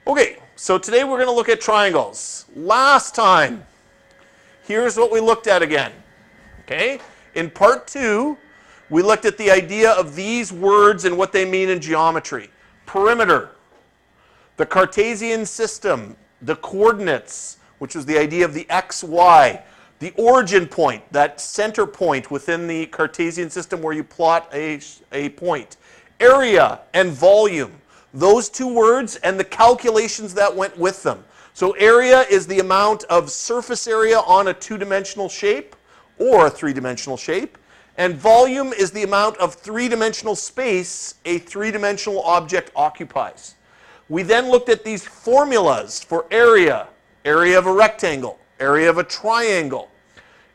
Okay, so today we're going to look at triangles. Last time, here's what we looked at again. Okay, in part 2, we looked at the idea of these words and what they mean in geometry. Perimeter, the Cartesian system, the coordinates, which was the idea of the x, y, the origin point, that center point within the Cartesian system where you plot a point, area and volume. Those two words and the calculations that went with them. So area is the amount of surface area on a two-dimensional shape or a three-dimensional shape. And volume is the amount of three-dimensional space a three-dimensional object occupies. We then looked at these formulas for area. Area of a rectangle, area of a triangle,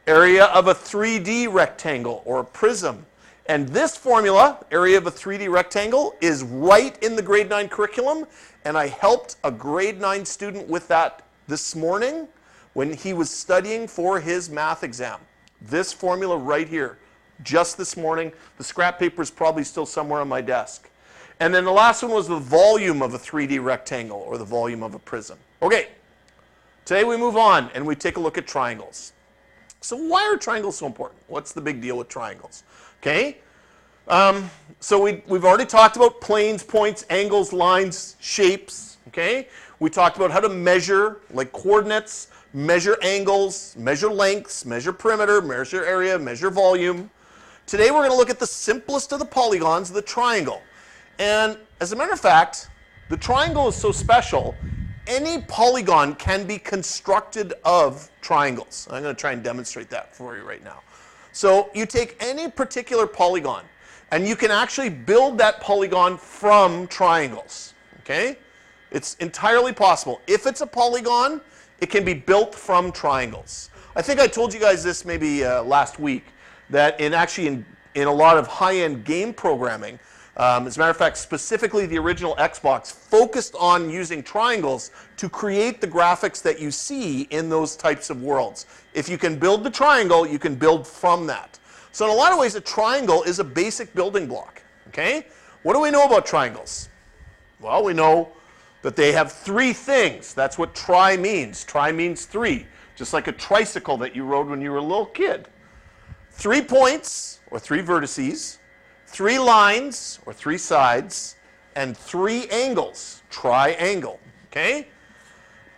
area of a 3D rectangle or a prism. And this formula, area of a 3D rectangle, is right in the grade 9 curriculum. And I helped a grade 9 student with that this morning when he was studying for his math exam. This formula right here, just this morning. The scrap paper is probably still somewhere on my desk. And then the last one was the volume of a 3D rectangle or the volume of a prism. Okay, today we move on and we take a look at triangles. So why are triangles so important? What's the big deal with triangles? Okay, so we've already talked about planes, points, angles, lines, shapes. Okay, we talked about how to measure, like coordinates, measure angles, measure lengths, measure perimeter, measure area, measure volume. Today we're going to look at the simplest of the polygons, the triangle. And as a matter of fact, the triangle is so special, any polygon can be constructed of triangles. I'm going to try and demonstrate that for you right now. So you take any particular polygon, and you can actually build that polygon from triangles. Okay? It's entirely possible. If it's a polygon, it can be built from triangles. I think I told you guys this maybe last week, that in a lot of high-end game programming, as a matter of fact, specifically the original Xbox focused on using triangles to create the graphics that you see in those types of worlds. If you can build the triangle, you can build from that. So in a lot of ways, a triangle is a basic building block. Okay? What do we know about triangles? Well, we know that they have three things. That's what tri means. Tri means three, just like a tricycle that you rode when you were a little kid. 3 points, or 3 vertices, 3 lines, or 3 sides, and 3 angles, triangle, okay?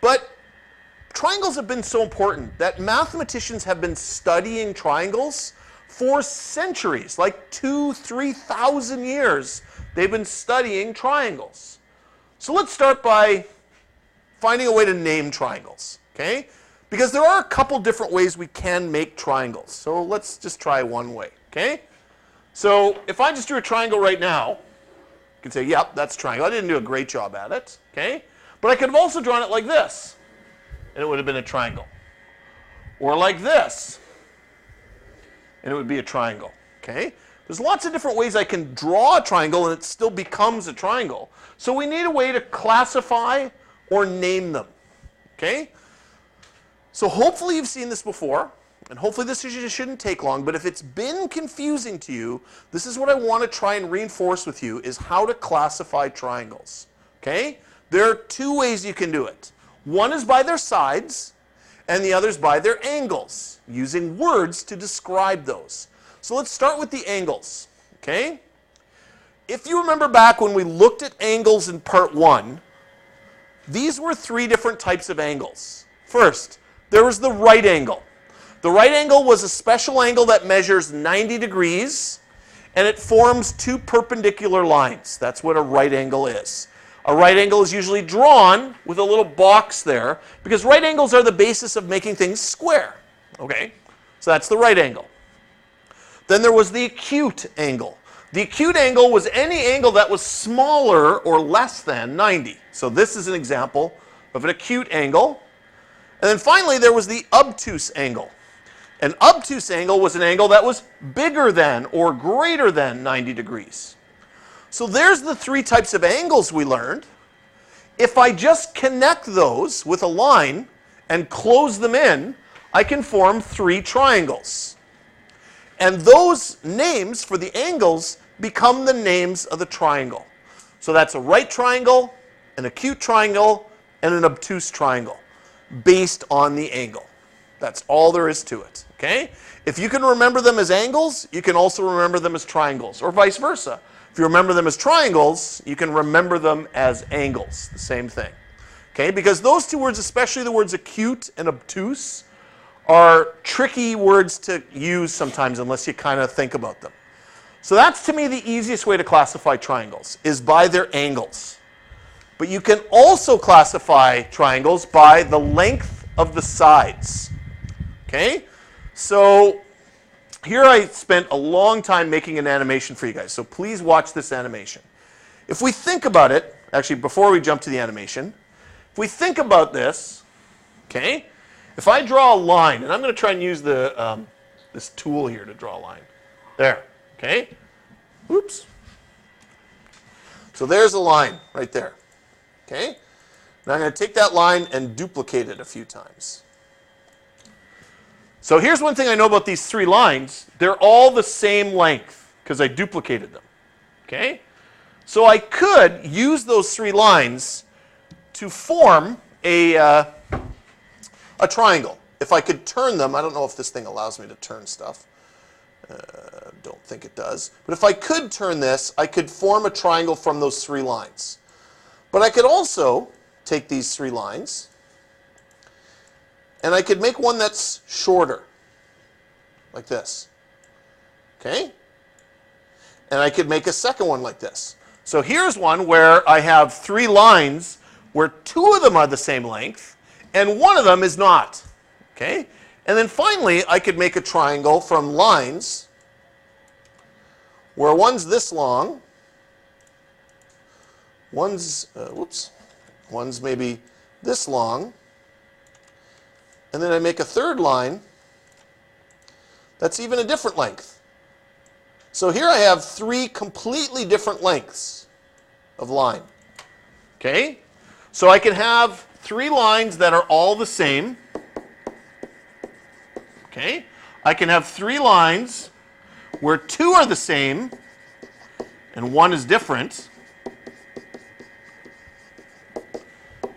But triangles have been so important that mathematicians have been studying triangles for centuries, like 2,000–3,000 years. They've been studying triangles. So let's start by finding a way to name triangles, okay? Because there are a couple different ways we can make triangles. So let's just try one way, okay? So if I just drew a triangle right now, you can say, yep, that's a triangle. I didn't do a great job at it, okay? But I could have also drawn it like this, and it would have been a triangle. Or like this, and it would be a triangle, okay? There's lots of different ways I can draw a triangle, and it still becomes a triangle. So we need a way to classify or name them, okay? So hopefully you've seen this before. And hopefully this shouldn't take long, but if it's been confusing to you, this is what I want to try and reinforce with you, is how to classify triangles. Okay? There are 2 ways you can do it. One is by their sides, and the other is by their angles, using words to describe those. So let's start with the angles. Okay? If you remember back when we looked at angles in part 1, these were 3 different types of angles. First, there was the right angle. The right angle was a special angle that measures 90 degrees, and it forms 2 perpendicular lines. That's what a right angle is. A right angle is usually drawn with a little box there, because right angles are the basis of making things square. Okay? So that's the right angle. Then there was the acute angle. The acute angle was any angle that was smaller or less than 90. So this is an example of an acute angle. And then finally, there was the obtuse angle. An obtuse angle was an angle that was bigger than or greater than 90 degrees. So there's the 3 types of angles we learned. If I just connect those with a line and close them in, I can form 3 triangles. And those names for the angles become the names of the triangle. So that's a right triangle, an acute triangle, and an obtuse triangle based on the angle. That's all there is to it, okay? If you can remember them as angles, you can also remember them as triangles, or vice versa. If you remember them as triangles, you can remember them as angles, the same thing. Okay, because those two words, especially the words acute and obtuse, are tricky words to use sometimes unless you kind of think about them. So that's, to me, the easiest way to classify triangles, is by their angles. But you can also classify triangles by the length of the sides. Okay? So here I spent a long time making an animation for you guys, so please watch this animation. If we think about it, actually before we jump to the animation, if we think about this, okay, if I draw a line, and I'm going to try and use the, this tool here to draw a line. There, okay? Oops. So there's a line right there, okay? Now I'm going to take that line and duplicate it a few times. So here's one thing I know about these three lines. They're all the same length because I duplicated them, okay? So I could use those three lines to form a triangle. If I could turn them, I don't know if this thing allows me to turn stuff. Don't think it does. But if I could turn this, I could form a triangle from those three lines. But I could also take these three lines, and I could make one that's shorter, like this. Okay? And I could make a second one like this. So here's one where I have three lines where two of them are the same length, and one of them is not. Okay? And then finally, I could make a triangle from lines where one's this long, one's maybe this long, and then I make a third line that's even a different length. So here I have three completely different lengths of line. Okay? So I can have three lines that are all the same. Okay? I can have three lines where two are the same and one is different.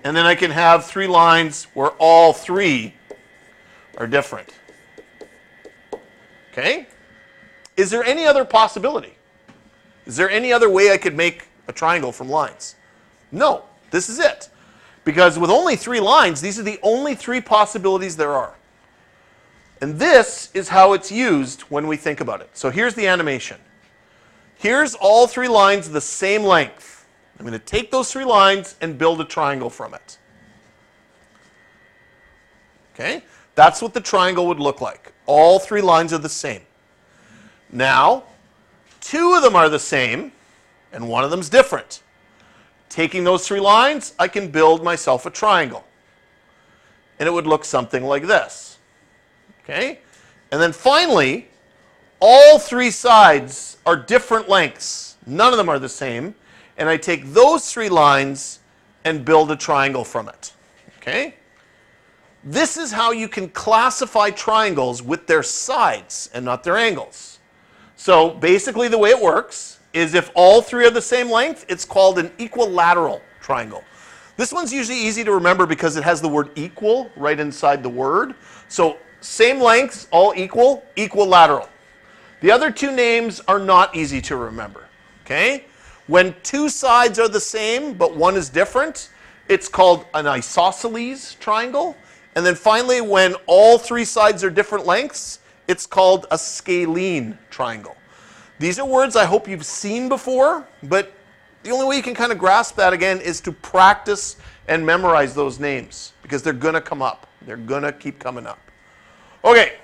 And then I can have three lines where all three are different. Okay? Is there any other possibility? Is there any other way I could make a triangle from lines? No. This is it. Because with only three lines, these are the only three possibilities there are. And this is how it's used when we think about it. So here's the animation. Here's all three lines the same length. I'm going to take those three lines and build a triangle from it. Okay? That's what the triangle would look like. All three lines are the same. Now, two of them are the same, and one of them's different. Taking those three lines, I can build myself a triangle. And it would look something like this. Okay? And then finally, all three sides are different lengths. None of them are the same. And I take those three lines and build a triangle from it. Okay? This is how you can classify triangles with their sides and not their angles. So basically the way it works is if all three are the same length, it's called an equilateral triangle. This one's usually easy to remember because it has the word equal right inside the word. So same lengths, all equal, equilateral. The other two names are not easy to remember. Okay? When two sides are the same but one is different, it's called an isosceles triangle. And then finally, when all three sides are different lengths, it's called a scalene triangle. These are words I hope you've seen before, but the only way you can kind of grasp that again is to practice and memorize those names because they're going to come up. They're going to keep coming up. Okay,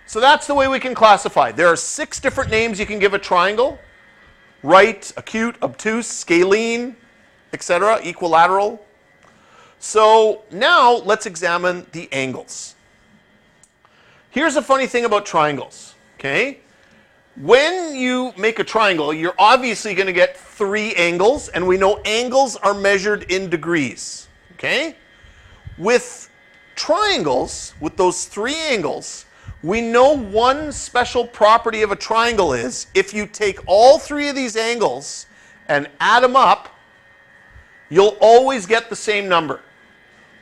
so that's the way we can classify. There are 6 different names you can give a triangle. Right, acute, obtuse, scalene, etc., equilateral. So now let's examine the angles. Here's a funny thing about triangles, okay? When you make a triangle, you're obviously going to get 3 angles, and we know angles are measured in degrees, okay? With triangles, with those 3 angles, we know one special property of a triangle is if you take all 3 of these angles and add them up, you'll always get the same number,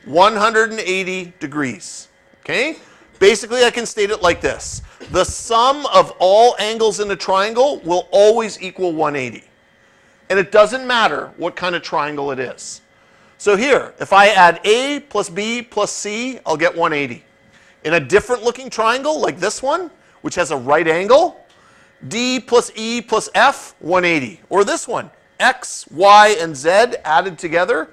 180 degrees. Okay? Basically, I can state it like this. The sum of all angles in a triangle will always equal 180. And it doesn't matter what kind of triangle it is. So here, if I add A plus B plus C, I'll get 180. In a different looking triangle like this one, which has a right angle, D plus E plus F, 180. Or this one, X, Y, and Z added together,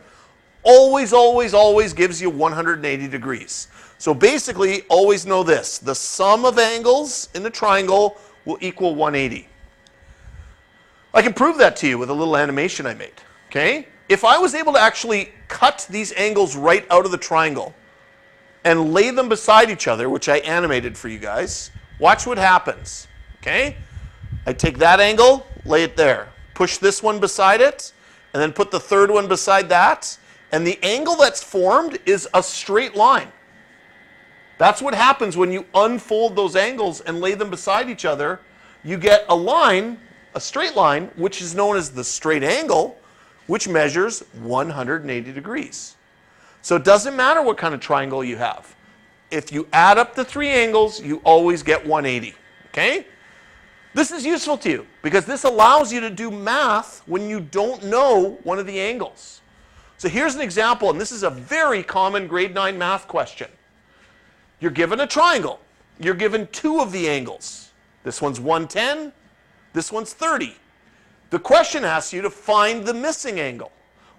always, always, always gives you 180 degrees. So basically, always know this. The sum of angles in the triangle will equal 180. I can prove that to you with a little animation I made. Okay? If I was able to actually cut these angles right out of the triangle and lay them beside each other, which I animated for you guys, watch what happens. Okay? I take that angle, lay it there. Push this one beside it, and then put the third one beside that. And the angle that's formed is a straight line. That's what happens when you unfold those angles and lay them beside each other. You get a line, a straight line, which is known as the straight angle, which measures 180 degrees. So it doesn't matter what kind of triangle you have. If you add up the three angles, you always get 180. Okay? This is useful to you because this allows you to do math when you don't know one of the angles. So here's an example, and this is a very common grade 9 math question. You're given a triangle. You're given two of the angles. This one's 110. This one's 30. The question asks you to find the missing angle.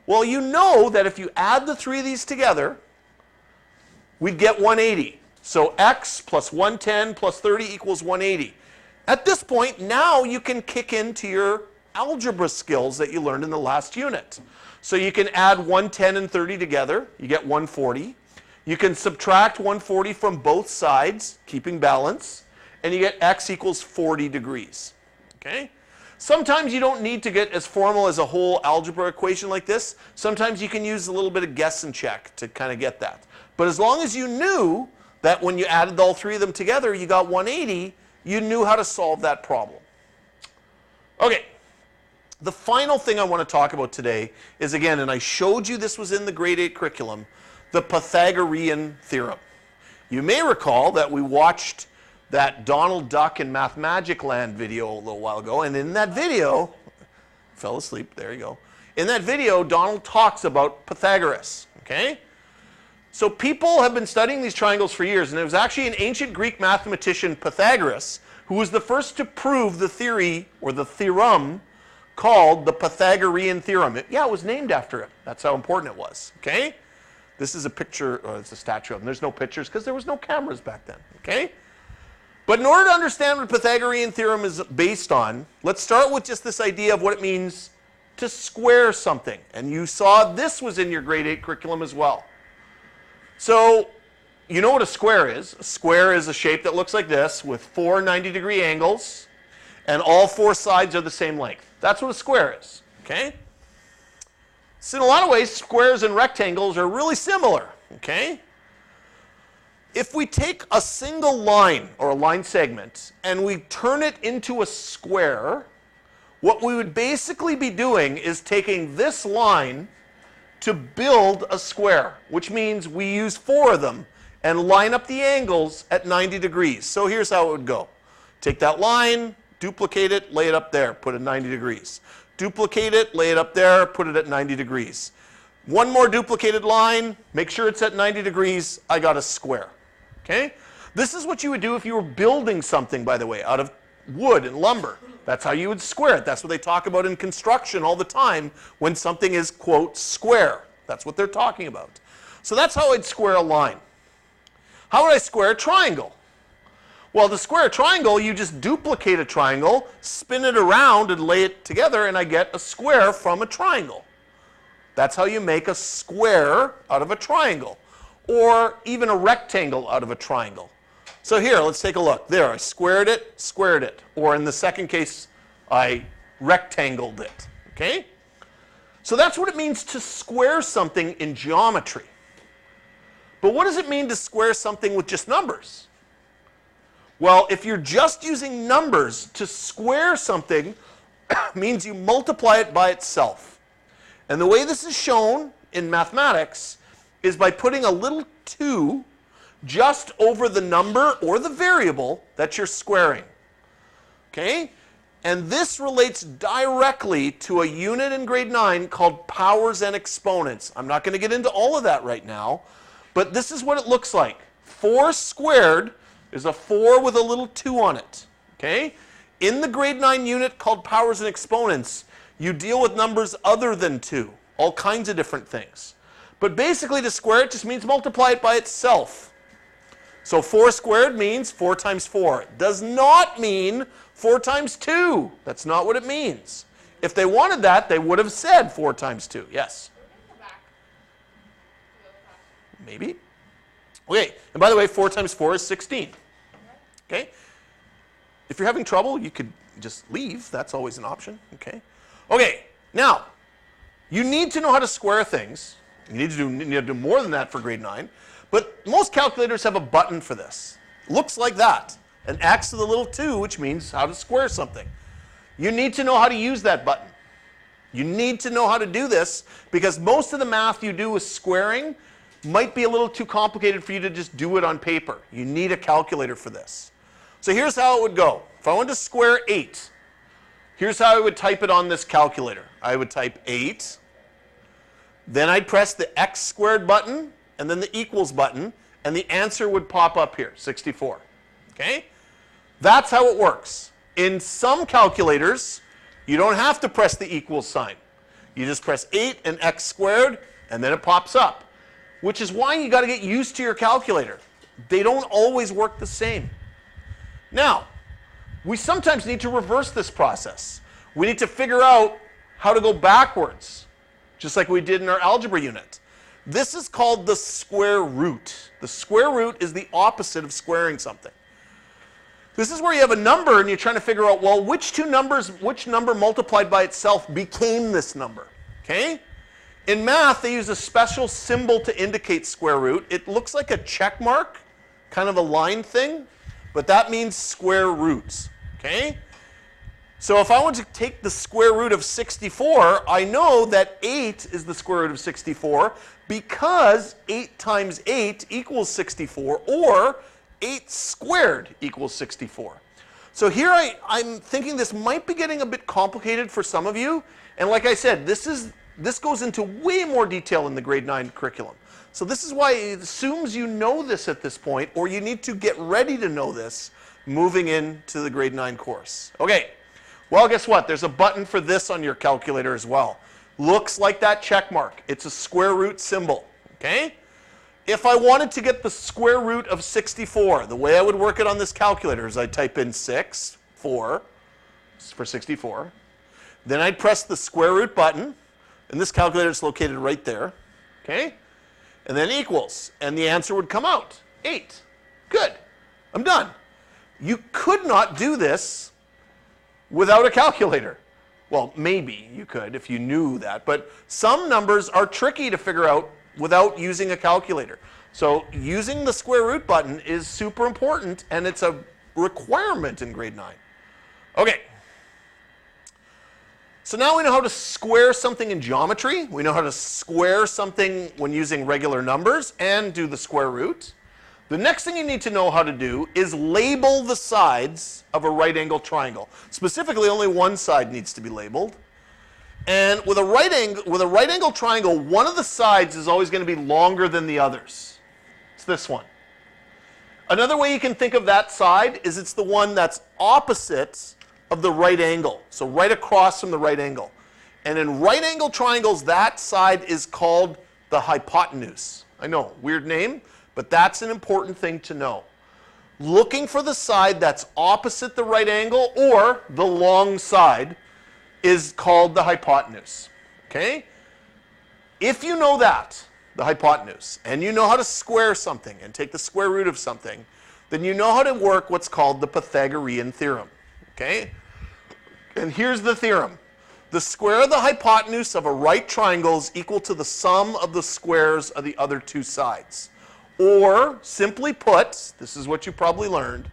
Well, you know that if you add the three of these together, we'd get 180. So x plus 110 plus 30 equals 180. At this point, now you can kick into your algebra skills that you learned in the last unit. So you can add 110 and 30 together. You get 140. You can subtract 140 from both sides, keeping balance, and you get x equals 40 degrees. Okay? Sometimes you don't need to get as formal as a whole algebra equation like this. Sometimes you can use a little bit of guess and check to kind of get that. But as long as you knew that when you added all three of them together, you got 180, you knew how to solve that problem. Okay. The final thing I want to talk about today is, again, and I showed you this was in the grade 8 curriculum, the Pythagorean Theorem. You may recall that we watched that Donald Duck in Math Magic Land video a little while ago, and in that video, fell asleep, there you go. In that video, Donald talks about Pythagoras, okay? So people have been studying these triangles for years, and it was actually an ancient Greek mathematician, Pythagoras, who was the first to prove the theory, or the theorem, called the Pythagorean Theorem. It was named after him. That's how important it was, okay? This is a picture, or it's a statue of him. There's no pictures because there was no cameras back then, okay? But in order to understand what Pythagorean Theorem is based on, let's start with just this idea of what it means to square something. And you saw this was in your grade 8 curriculum as well. So, you know what a square is. A square is a shape that looks like this with four 90-degree angles, and all four sides are the same length. That's what a square is, okay? So in a lot of ways, squares and rectangles are really similar, okay? If we take a single line, or a line segment, and we turn it into a square, what we would basically be doing is taking this line to build a square, which means we use four of them and line up the angles at 90 degrees. So here's how it would go. Take that line, duplicate it, lay it up there, put it 90 degrees. Duplicate it, lay it up there, put it at 90 degrees. One more duplicated line, make sure it's at 90 degrees, I got a square. Okay? This is what you would do if you were building something, by the way, out of wood and lumber. That's how you would square it. That's what they talk about in construction all the time when something is, quote, square. That's what they're talking about. So that's how I'd square a line. How would I square a triangle? Well, to square a triangle, you just duplicate a triangle, spin it around, and lay it together, and I get a square from a triangle. That's how you make a square out of a triangle, or even a rectangle out of a triangle. So here, let's take a look. There, I squared it, or in the second case, I rectangled it, okay? So that's what it means to square something in geometry. But what does it mean to square something with just numbers? Well, if you're just using numbers to square something, means you multiply it by itself. And the way this is shown in mathematics is by putting a little 2 just over the number or the variable that you're squaring. Okay? And this relates directly to a unit in grade 9 called powers and exponents. I'm not going to get into all of that right now, but this is what it looks like. 4 squared is a 4 with a little 2 on it. Okay? In the grade 9 unit called powers and exponents, you deal with numbers other than 2, all kinds of different things. But basically to square it just means multiply it by itself. So 4 squared means 4 times 4. It does not mean 4 times 2. That's not what it means. If they wanted that, they would have said 4 times 2. Yes? Maybe. Okay, and by the way, 4 times 4 is 16. Okay? If you're having trouble, you could just leave. That's always an option. Okay? Okay, now, you need to know how to square things. You need to do more than that for grade 9. But most calculators have a button for this. Looks like that. An X with a little 2, which means how to square something. You need to know how to use that button. You need to know how to do this because most of the math you do with squaring might be a little too complicated for you to just do it on paper. You need a calculator for this. So here's how it would go. If I wanted to square 8, here's how I would type it on this calculator. I would type 8. Then I'd press the X squared button and then the equals button, and the answer would pop up here, 64. Okay? That's how it works. In some calculators, you don't have to press the equals sign. You just press 8 and X squared, and then it pops up. Which is why you got to get used to your calculator. They don't always work the same. Now, we sometimes need to reverse this process. We need to figure out how to go backwards, just like we did in our algebra unit. This is called the square root. The square root is the opposite of squaring something. This is where you have a number and you're trying to figure out, well, which number multiplied by itself became this number? Okay? In math, they use a special symbol to indicate square root. It looks like a check mark, kind of a line thing, but that means square roots. Okay? So if I want to take the square root of 64, I know that 8 is the square root of 64 because 8 times 8 equals 64, or 8 squared equals 64. So here I'm thinking this might be getting a bit complicated for some of you. And like I said, this goes into way more detail in the grade 9 curriculum. So this is why it assumes you know this at this point, or you need to get ready to know this moving into the grade 9 course. Okay. Well, guess what? There's a button for this on your calculator as well. Looks like that check mark. It's a square root symbol. Okay? If I wanted to get the square root of 64, the way I would work it on this calculator is I'd type in 6, 4, for 64. Then I'd press the square root button, and this calculator is located right there. Okay? And then equals, and the answer would come out, 8. Good. I'm done. You could not do this without a calculator. Well, maybe you could if you knew that, but some numbers are tricky to figure out without using a calculator. So using the square root button is super important, and it's a requirement in grade 9. Okay. So now we know how to square something in geometry. We know how to square something when using regular numbers and do the square root. The next thing you need to know how to do is label the sides of a right angle triangle. Specifically, only one side needs to be labeled. And with a right angle triangle, one of the sides is always going to be longer than the others. It's this one. Another way you can think of that side is it's the one that's opposite of the right angle. So right across from the right angle. And in right angle triangles, that side is called the hypotenuse. I know, weird name. But that's an important thing to know. Looking for the side that's opposite the right angle or the long side is called the hypotenuse. Okay? If you know that, the hypotenuse, and you know how to square something and take the square root of something, then you know how to work what's called the Pythagorean Theorem. Okay? And here's the theorem. The square of the hypotenuse of a right triangle is equal to the sum of the squares of the other two sides. Or, simply put, this is what you probably learned,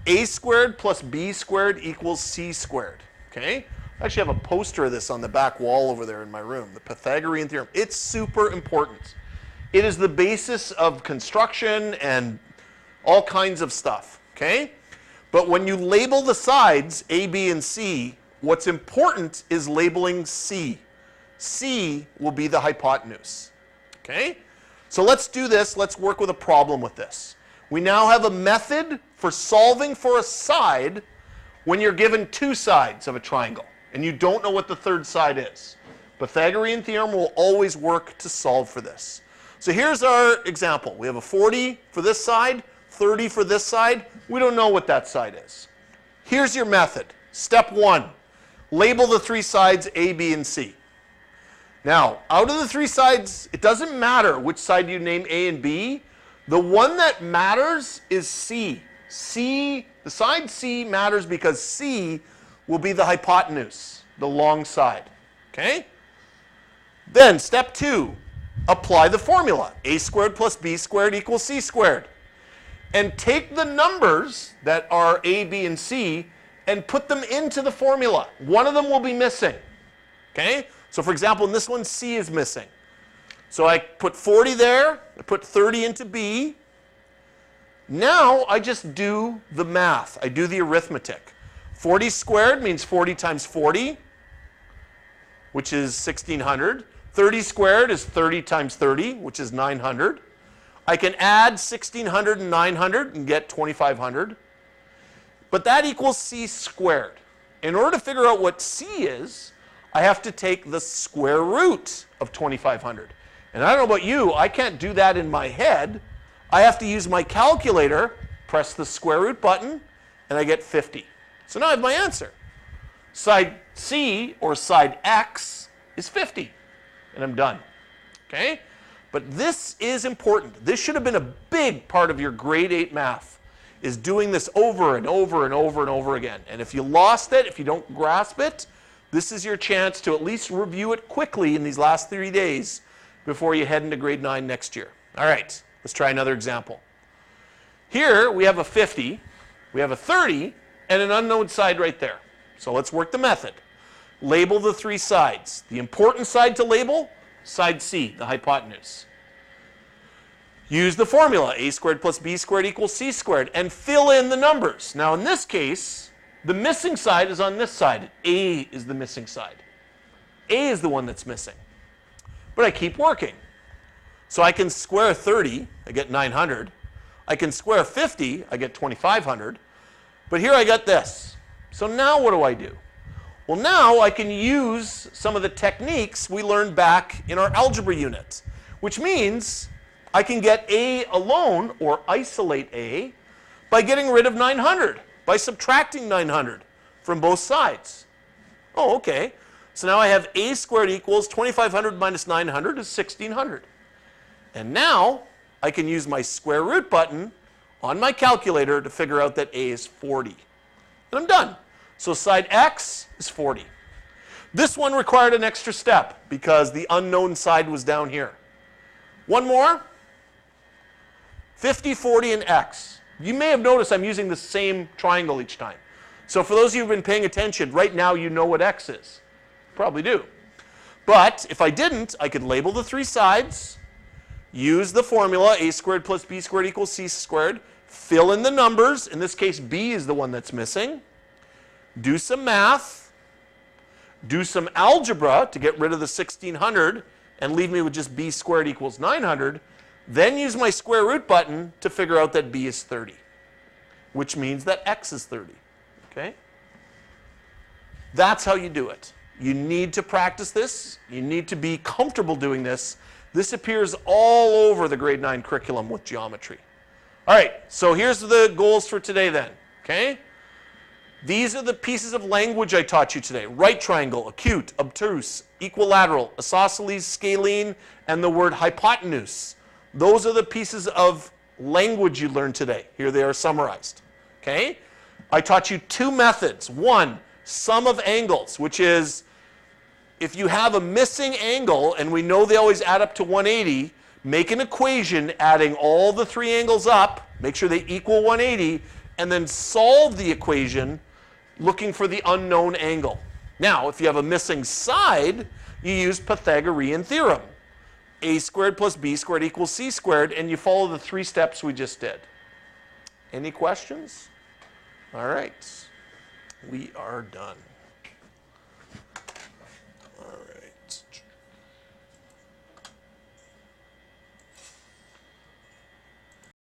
a squared plus b squared equals c squared. Okay? I actually have a poster of this on the back wall over there in my room, the Pythagorean Theorem. It's super important. It is the basis of construction and all kinds of stuff, okay? But when you label the sides, A, B, and C, what's important is labeling C. C will be the hypotenuse, okay? So let's do this. Let's work with a problem with this. We now have a method for solving for a side when you're given two sides of a triangle and you don't know what the third side is. Pythagorean theorem will always work to solve for this. So here's our example. We have a 40 for this side, 30 for this side. We don't know what that side is. Here's your method. Step 1, label the three sides A, B, and C. Now, out of the three sides, it doesn't matter which side you name A and B. The one that matters is C. C, the side C matters because C will be the hypotenuse, the long side. Okay? Then, step 2, apply the formula. A squared plus B squared equals C squared. And take the numbers that are A, B, and C and put them into the formula. One of them will be missing. Okay? So for example, in this one, C is missing. So I put 40 there, I put 30 into B. Now I just do the math. I do the arithmetic. 40 squared means 40 times 40, which is 1600. 30 squared is 30 times 30, which is 900. I can add 1600 and 900 and get 2500. But that equals C squared. In order to figure out what C is, I have to take the square root of 2500. And I don't know about you, I can't do that in my head. I have to use my calculator, press the square root button, and I get 50. So now I have my answer. Side C, or side X, is 50. And I'm done. Okay? But this is important. This should have been a big part of your grade 8 math, is doing this over and over and over and over again. And if you lost it, if you don't grasp it, this is your chance to at least review it quickly in these last 3 days before you head into grade 9 next year. All right, let's try another example. Here we have a 50, we have a 30, and an unknown side right there. So let's work the method. Label the three sides. The important side to label, side C, the hypotenuse. Use the formula, A squared plus B squared equals C squared, and fill in the numbers. Now in this case, the missing side is on this side. A is the missing side. A is the one that's missing. But I keep working. So I can square 30, I get 900. I can square 50, I get 2500. But here I got this. So now what do I do? Well, now I can use some of the techniques we learned back in our algebra unit, which means I can get A alone, or isolate A, by getting rid of 900, by subtracting 900 from both sides. Oh, okay. So now I have A squared equals 2500 minus 900 is 1600. And now I can use my square root button on my calculator to figure out that A is 40. And I'm done. So side X is 40. This one required an extra step because the unknown side was down here. One more. 50, 40, and X. You may have noticed I'm using the same triangle each time. So for those of you who've been paying attention, right now you know what X is. Probably do. But if I didn't, I could label the three sides, use the formula, A squared plus B squared equals C squared, fill in the numbers. In this case, B is the one that's missing. Do some math, do some algebra to get rid of the 1600 and leave me with just B squared equals 900, then use my square root button to figure out that B is 30, which means that X is 30, okay? That's how you do it. You need to practice this. You need to be comfortable doing this. This appears all over the grade 9 curriculum with geometry. All right, so here's the goals for today then, okay? These are the pieces of language I taught you today. Right triangle, acute, obtuse, equilateral, isosceles, scalene, and the word hypotenuse. Those are the pieces of language you learned today. Here they are summarized. Okay? I taught you two methods. One, sum of angles, which is if you have a missing angle, and we know they always add up to 180, make an equation adding all the three angles up, make sure they equal 180, and then solve the equation looking for the unknown angle. Now, if you have a missing side, you use Pythagorean Theorem. A squared plus b squared equals c squared, and you follow the 3 steps we just did. Any questions? All right. We are done.